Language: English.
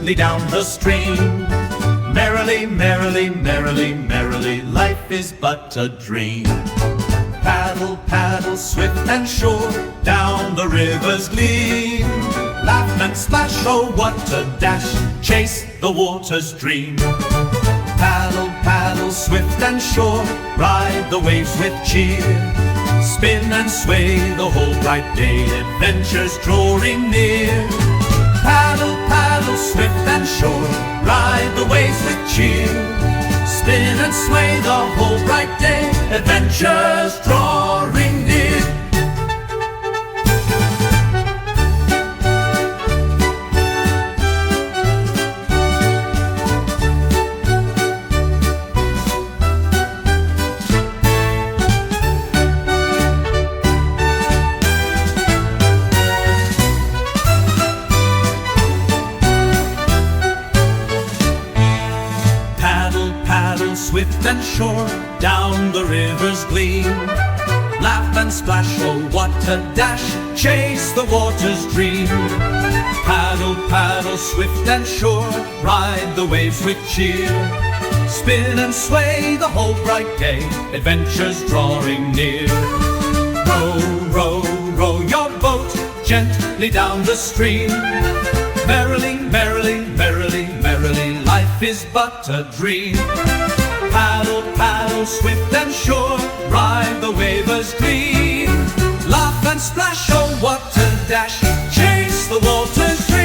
gently down the stream. Merrily, merrily, merrily, merrily, life is but a dream. Paddle, paddle, swift and sure, down the river's gleam. Laugh and splash, oh what a dash, chase the water's dream. Paddle, paddle, swift and sure, ride the waves with cheer. Spin and sway the whole bright day, adventures drawing near. Paddle, paddle, swift and sure, ride the waves with cheer. Spin and sway the whole bright day, adventures drawing near. Swift and sure, down the river's gleam. Laugh and splash, oh what a dash, chase the water's dream. Paddle, paddle, swift and sure, ride the waves with cheer. Spin and sway the whole bright day, adventures drawing near. Row, row, row your boat gently down the stream. Merrily, merrily, merrily, merrily, life is but a dream. Paddle, paddle, swift and sure, ride the waves gleam. Laugh and splash, oh what a dash, chase the water's dream.